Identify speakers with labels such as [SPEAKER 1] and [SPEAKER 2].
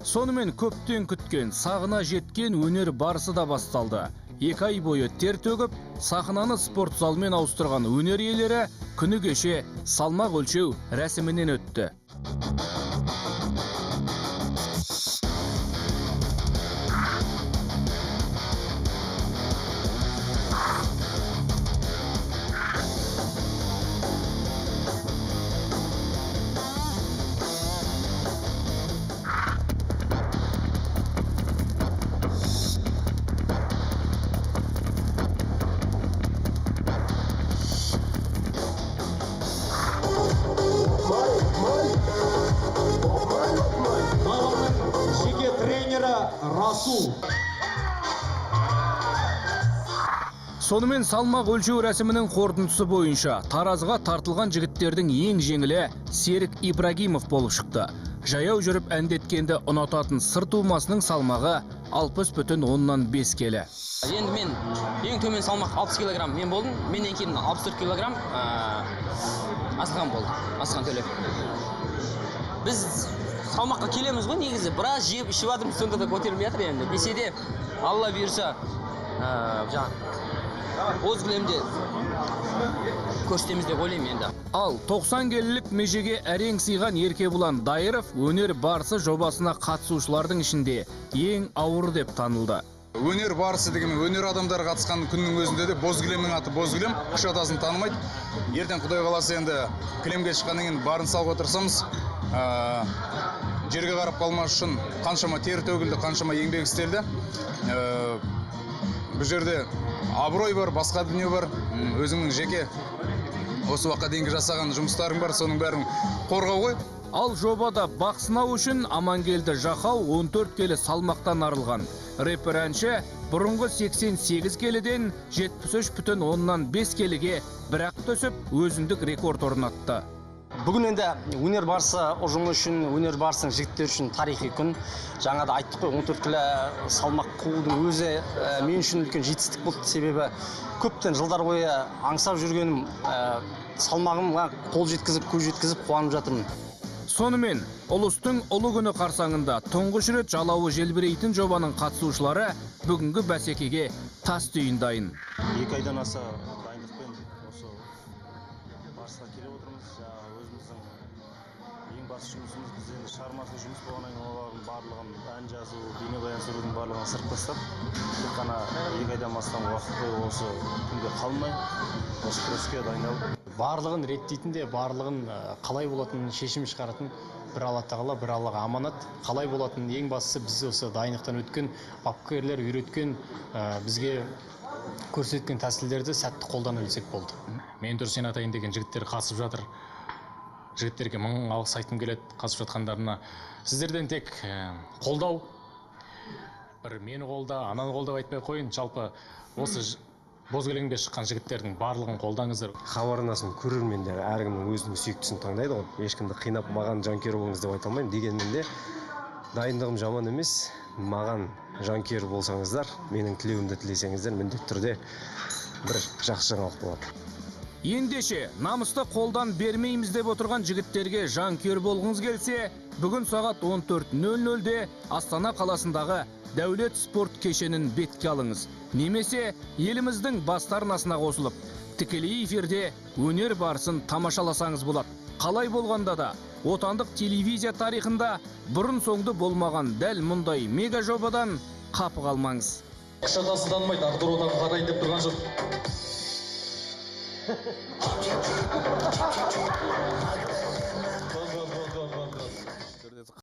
[SPEAKER 1] Сонымен көптен күткен, сағына жеткен өнер барысы да басталды. 2 ай бойы тер төгіп, сахнаны спорт залмен ауыстырған өнер иелері күні кеше салмақ өлшеу рәсімінен өтті.
[SPEAKER 2] Жеке тренері Расул.
[SPEAKER 1] Сонымен салмақ өлшеу рәсімінің қорытындысы бойынша таразыға тартылған жігіттердің ең жеңілі Серік Ибрагимов болып шықты. Жаяу жүріп әндеткенді ұнататын сыр тумасының салмағы 60,5 келі.
[SPEAKER 3] Енді мен ең төмен салмақ 60 килограмм мен болдым. Менен кейін 64 килограмм Асылхан болды. Асылхан Төлеп. Біз салмаққа келеміз ғой негізі. Біраз жеп ішіп жатырмыз, сонда да көтерілмей жатыр енді. Десе де Алла бұйырса өз кілемде көрсетеміз деп ойлаймын енді.
[SPEAKER 1] Ал 90 келілік межеге әрең сыйған Еркебұлан Дайыров өнер барысы жобасына қатысушылардың ішінде ең ауыр деп танылды.
[SPEAKER 4] Өнер барысы дегенмен өнер адамдары қатысқан күннің өзінде де боз кілемнің аты боз кілем, күш атасын танымайды. Ертең Құдай қаласа енді кілемге шыққаннан кейін барын салуға тырысамыз. Жерге қарап қалмас үшін қаншама тер төгілді, қаншама еңбек істелді. Бұл жерде абырой бар, басқа дүние бар. Өзіңнің жеке осы уақытқа дейінгі жасаған жұмыстарың бар, соның бәрін қорғау ғой.
[SPEAKER 1] Ал жобада бақ сынау үшін Амангелді Жақау 14 келі салмақтан арылған. Рэпер әнші бұрынғы 88 келіден 73,5 келіге бірақ төсіп өзіндік рекорд орнатты.
[SPEAKER 5] Бүгін енді өнер барысы ұжымы үшін, өнер барысының жігіттер үшін тарихи күн. Жаңа да айттық қой, 14 келі салмақ қуудың өзі мен үшін үлкен жетістік болды. Себебі көптен жылдар бойы аңсап жүргенім салмағымға қол жеткізіп, көз жеткізіп қуанып жатырмын.
[SPEAKER 1] Сонымен, ұлыстың ұлы күні қарсаңында тұңғыш рет жалауы желбірейтін жобаның қатысушылары бүгінгі бәсекеге тас түйін дайын.
[SPEAKER 6] 2 айдан аса дайындықпен осы барысқа келіп отырмыз. Өзіміздің ең басты жұмысымыз біз енді шығармашылық жұмыс болғаннан кейін олардың барлығын ән жазу, бейнебаян түсірудің барлығын сырт тастап, тек қана 2 айдан астам уақыт бойы осы күнге қалмай, осы күреске дайындалып.
[SPEAKER 5] Барлығын реттейтін де, барлығын қалай болатынын шешім шығаратын бір Алла тағала, бір Аллаға аманат. Қалай болатынын ең бастысы біз осы дайындықтан өткен, бапкерлер үйреткен, бізге көрсеткен тәсілдерді сәтті қолдана білсек болды. Мен Дүрсен атайын деген жігіттер қатысып жатыр. Жігіттерге мың алғыс айтқым келеді қатысып жатқандарына. Сіздерден тек қолдау, бір мені қолда, ананы қолдап айтпай қойын. Жалпы осы боз кілемге шыққан жігіттердің барлығын қолдаңыздар.
[SPEAKER 7] Хабарнасын көрермендер әркімнің өзінің сүйіктісін таңдайды ғой. Ешкімді қинап маған жанкүйер болыңыз деп айта алмаймын. Дегенмен де дайындығым жаман емес. Маған жанкүйер болсаңыздар, менің тілеуімді тілесеңіздер, міндетті түрде бір жақсы жаңалық болады.
[SPEAKER 1] Ендеше, намысты қолдан бермейміз деп отырған жігіттерге жанкүйер болғыңыз келсе, бүгін сағат 14:00-де Астана қаласындағы Дәулет спорт кешенін бетке алыңыз. Немесе еліміздің басты арнасына қосылып, тікелей эфирде өнер барысын тамашаласаңыз болады. Қалай болғанда да, отандық телевизия тарихында бұрын соңды болмаған дәл мұндай мега жобадан қапы қалмаңыз.
[SPEAKER 2] Күш атасы танымайды, Ақтор отанға қарайын деп тұрған жоқ.